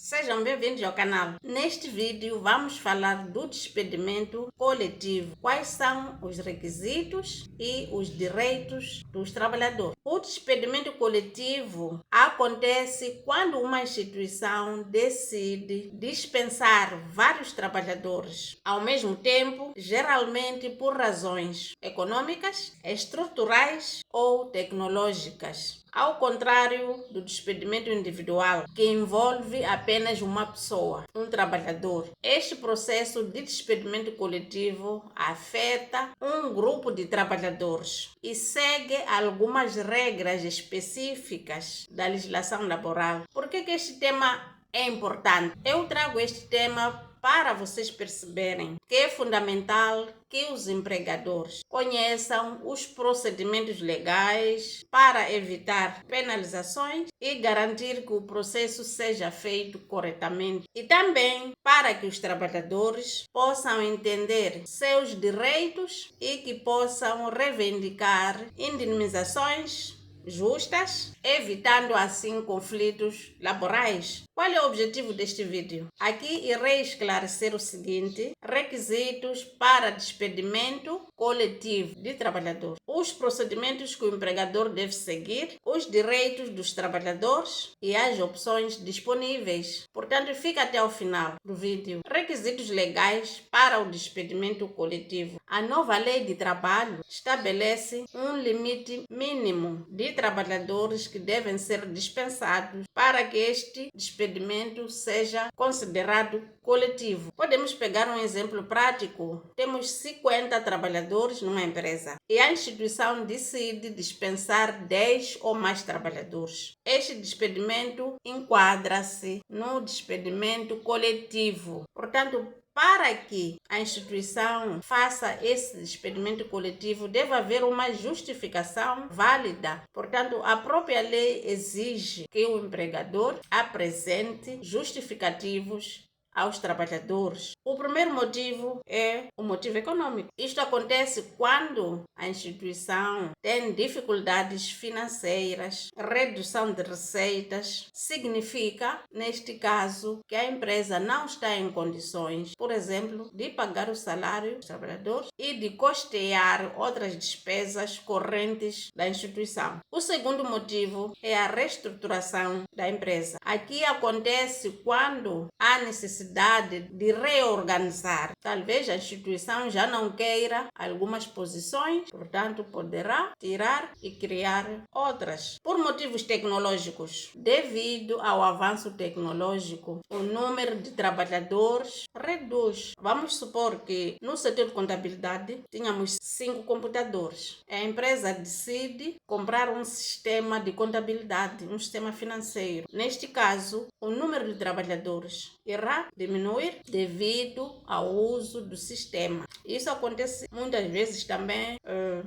Sejam bem-vindos ao canal. Neste vídeo vamos falar do despedimento coletivo. Quais são os requisitos e os direitos dos trabalhadores? O despedimento coletivo acontece quando uma instituição decide dispensar vários trabalhadores ao mesmo tempo, geralmente por razões econômicas, estruturais ou tecnológicas. Ao contrário do despedimento individual, que envolve apenas uma pessoa, um trabalhador, este processo de despedimento coletivo afeta um grupo de trabalhadores e segue algumas regras específicas da legislação laboral. Por que este tema é importante? Eu trago este tema para vocês perceberem que é fundamental que os empregadores conheçam os procedimentos legais para evitar penalizações e garantir que o processo seja feito corretamente, e também para que os trabalhadores possam entender seus direitos e que possam reivindicar indenizações justas, evitando assim conflitos laborais. Qual é o objetivo deste vídeo? Aqui irei esclarecer o seguinte: requisitos para despedimento coletivo de trabalhadores, os procedimentos que o empregador deve seguir, os direitos dos trabalhadores e as opções disponíveis. Portanto, fica até o final do vídeo. Requisitos legais para o despedimento coletivo. A nova lei de trabalho estabelece um limite mínimo de trabalhadores que devem ser dispensados para que este despedimento seja considerado coletivo. Podemos pegar um exemplo prático. Temos 50 trabalhadores numa empresa e a instituição decide dispensar 10 ou mais trabalhadores. Este despedimento enquadra-se no despedimento coletivo. Portanto, para que a instituição faça esse despedimento coletivo, deve haver uma justificação válida. Portanto, a própria lei exige que o empregador apresente justificativos aos trabalhadores. O primeiro motivo é o motivo econômico. Isto acontece quando a instituição tem dificuldades financeiras, redução de receitas. Significa, neste caso, que a empresa não está em condições, por exemplo, de pagar o salário dos trabalhadores e de custear outras despesas correntes da instituição. O segundo motivo é a reestruturação da empresa. Aqui acontece quando há necessidade de reorganizar. Talvez a instituição já não queira algumas posições, portanto, poderá tirar e criar outras. Por motivos tecnológicos, devido ao avanço tecnológico, o número de trabalhadores reduz. Vamos supor que no setor de contabilidade tínhamos 5 computadores. A empresa decide comprar um sistema de contabilidade, um sistema financeiro. Neste caso, o número de trabalhadores irá diminuir devido ao uso do sistema. Isso acontece muitas vezes também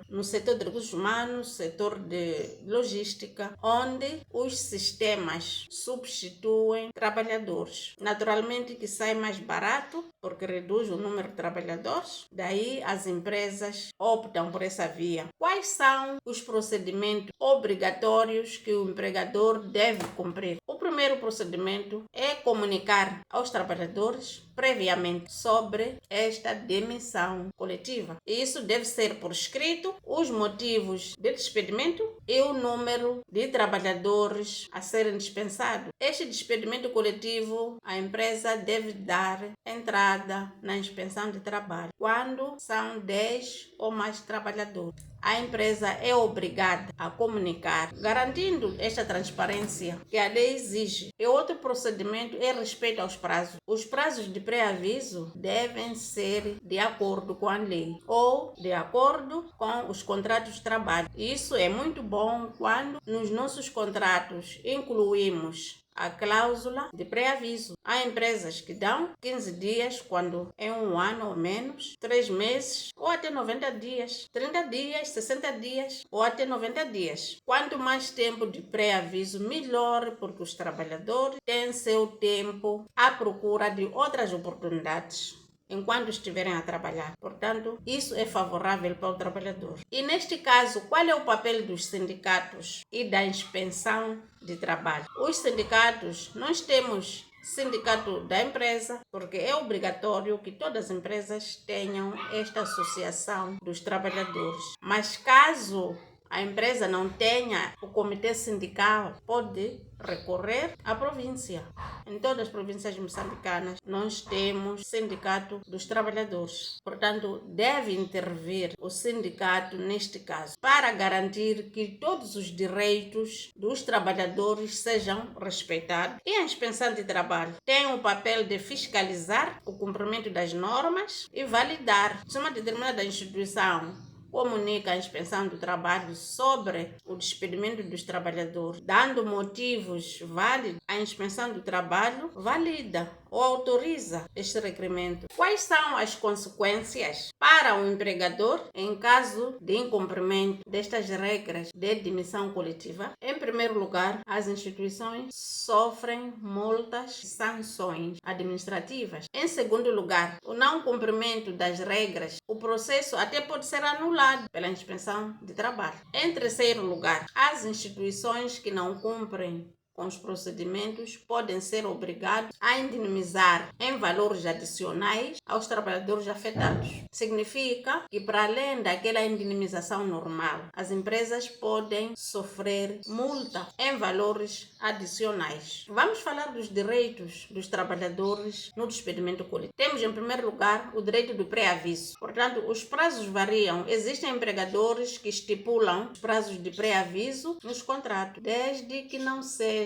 no setor de recursos humanos, setor de logística, onde os sistemas substituem trabalhadores. Naturalmente que sai mais barato, porque reduz o número de trabalhadores, daí as empresas optam por essa via. Quais são os procedimentos obrigatórios que o empregador deve cumprir? O primeiro procedimento é comunicar aos trabalhadores previamente sobre esta demissão coletiva. Isso deve ser por escrito, os motivos de despedimento e o número de trabalhadores a serem dispensados. Este despedimento coletivo, a empresa deve dar entrada na inspeção de trabalho quando são 10 ou mais trabalhadores. A empresa é obrigada a comunicar, garantindo esta transparência que a lei exige. E outro procedimento é respeito aos prazos. Os prazos de pré-aviso devem ser de acordo com a lei ou de acordo com os contratos de trabalho. Isso é muito bom quando nos nossos contratos incluímos a cláusula de pré-aviso. Há empresas que dão 15 dias quando é um ano ou menos, 3 meses ou até 90 dias, 30 dias, 60 dias ou até 90 dias. Quanto mais tempo de pré-aviso, melhor, porque os trabalhadores têm seu tempo à procura de outras oportunidades enquanto estiverem a trabalhar. Portanto, isso é favorável para o trabalhador. E neste caso, qual é o papel dos sindicatos e da inspeção de trabalho? Os sindicatos, nós temos sindicato da empresa, porque é obrigatório que todas as empresas tenham esta associação dos trabalhadores. Mas caso a empresa não tenha o comitê sindical, pode recorrer à província. Em todas as províncias moçambicanas, nós temos sindicato dos trabalhadores. Portanto, deve intervir o sindicato neste caso, para garantir que todos os direitos dos trabalhadores sejam respeitados. E a inspeção de trabalho tem o papel de fiscalizar o cumprimento das normas e validar se uma determinada instituição comunica a inspeção do trabalho sobre o despedimento dos trabalhadores, dando motivos válidos. A inspeção do trabalho valida ou autoriza este requerimento. Quais são as consequências para o empregador em caso de incumprimento destas regras de admissão coletiva? Em primeiro lugar, as instituições sofrem multas e sanções administrativas. Em segundo lugar, o não cumprimento das regras, o processo até pode ser anulado pela inspeção de trabalho. Em terceiro lugar, as instituições que não cumprem com os procedimentos podem ser obrigados a indemnizar em valores adicionais aos trabalhadores afetados. Significa que, para além daquela indemnização normal, as empresas podem sofrer multa em valores adicionais. Vamos falar dos direitos dos trabalhadores no despedimento coletivo. Temos, em primeiro lugar, o direito do pré-aviso. Portanto, os prazos variam. Existem empregadores que estipulam os prazos de pré-aviso nos contratos, desde que não sejam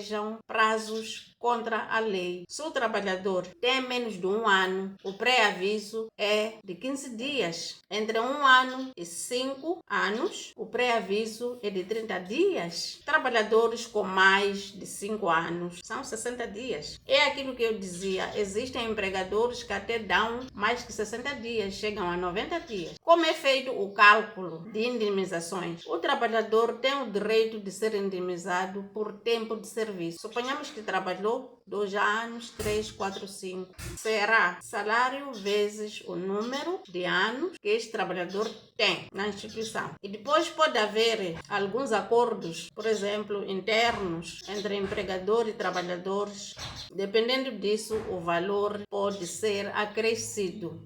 prazos contra a lei. Se o trabalhador tem menos de 1 ano, o pré-aviso é de 15 dias. Entre 1 ano e 5 anos, o pré-aviso é de 30 dias. Trabalhadores com mais de 5 anos são 60 dias. É aquilo que eu dizia, existem empregadores que até dão mais que 60 dias, chegam a 90 dias. Como é feito o cálculo de indemnizações? O trabalhador tem o direito de ser indemnizado por tempo de serviço. Suponhamos que trabalhou 2 anos, 3, 4, 5. Será salário vezes o número de anos que este trabalhador tem na instituição. E depois pode haver alguns acordos, por exemplo, internos entre empregador e trabalhadores. Dependendo disso, o valor pode ser acrescido.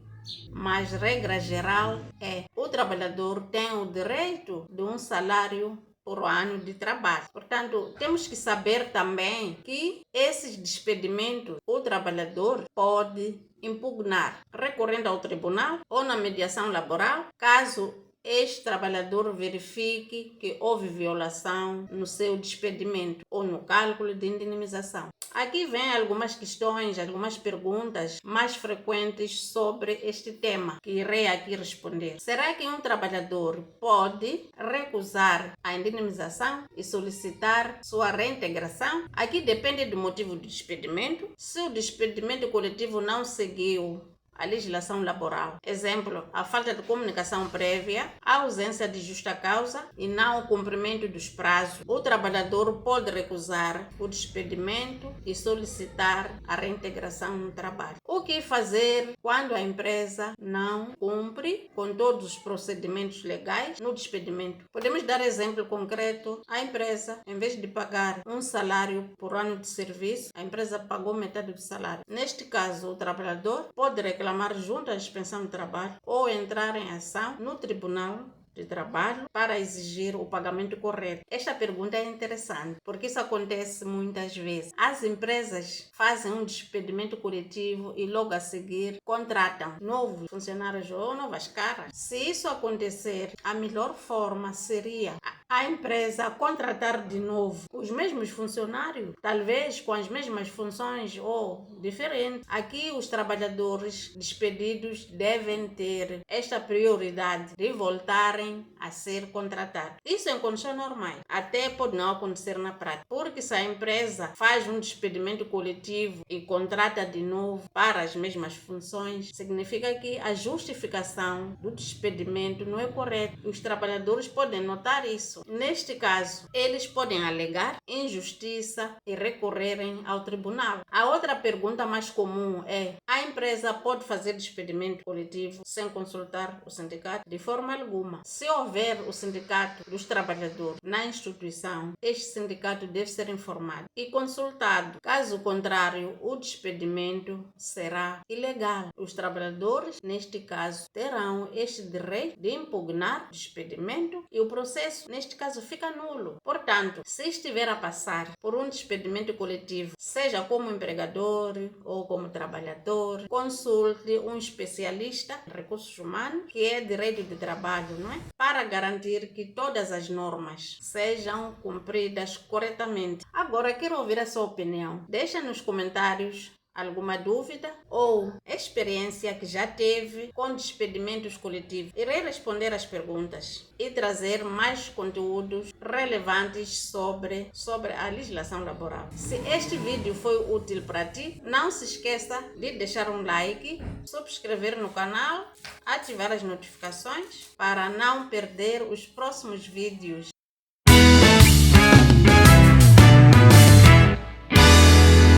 Mas regra geral é: o trabalhador tem o direito de um salário por ano de trabalho. Portanto, temos que saber também que esses despedimentos o trabalhador pode impugnar, recorrendo ao tribunal ou na mediação laboral, caso este trabalhador verifique que houve violação no seu despedimento ou no cálculo de indemnização. Aqui vem algumas questões, algumas perguntas mais frequentes sobre este tema, que irei aqui responder. Será que um trabalhador pode recusar a indemnização e solicitar sua reintegração? Aqui depende do motivo do despedimento. Se o despedimento coletivo não seguiu a legislação laboral. Exemplo, a falta de comunicação prévia, a ausência de justa causa e não o cumprimento dos prazos. O trabalhador pode recusar o despedimento e solicitar a reintegração no trabalho. O que fazer quando a empresa não cumpre com todos os procedimentos legais no despedimento? Podemos dar exemplo concreto. A empresa, em vez de pagar um salário por ano de serviço, a empresa pagou metade do salário. Neste caso, o trabalhador pode reclamar junto à inspeção de trabalho ou entrar em ação no Tribunal de Trabalho para exigir o pagamento correto. Esta pergunta é interessante, porque isso acontece muitas vezes. As empresas fazem um despedimento coletivo e logo a seguir contratam novos funcionários ou novas caras. Se isso acontecer, a melhor forma seria a empresa contratar de novo os mesmos funcionários, talvez com as mesmas funções ou diferentes. Aqui os trabalhadores despedidos devem ter esta prioridade de voltarem a ser contratados. Isso em condições normais. Até pode não acontecer na prática, porque se a empresa faz um despedimento coletivo e contrata de novo para as mesmas funções, significa que a justificação do despedimento não é correta. Os trabalhadores podem notar isso. Neste caso, eles podem alegar injustiça e recorrerem ao tribunal. A outra pergunta mais comum é: a A empresa pode fazer despedimento coletivo sem consultar o sindicato de forma alguma. Se houver o sindicato dos trabalhadores na instituição, este sindicato deve ser informado e consultado. Caso contrário, o despedimento será ilegal. Os trabalhadores, neste caso, terão este direito de impugnar o despedimento e o processo, neste caso, fica nulo. Portanto, se estiver a passar por um despedimento coletivo, seja como empregador ou como trabalhador, consulte um especialista em recursos humanos, que é direito de trabalho, não é? Para garantir que todas as normas sejam cumpridas corretamente. Agora, quero ouvir a sua opinião. Deixa nos comentários alguma dúvida ou experiência que já teve com despedimentos coletivos. Irei responder as perguntas e trazer mais conteúdos relevantes sobre a legislação laboral. Se este vídeo foi útil para ti, não se esqueça de deixar um like, subscrever no canal, ativar as notificações para não perder os próximos vídeos.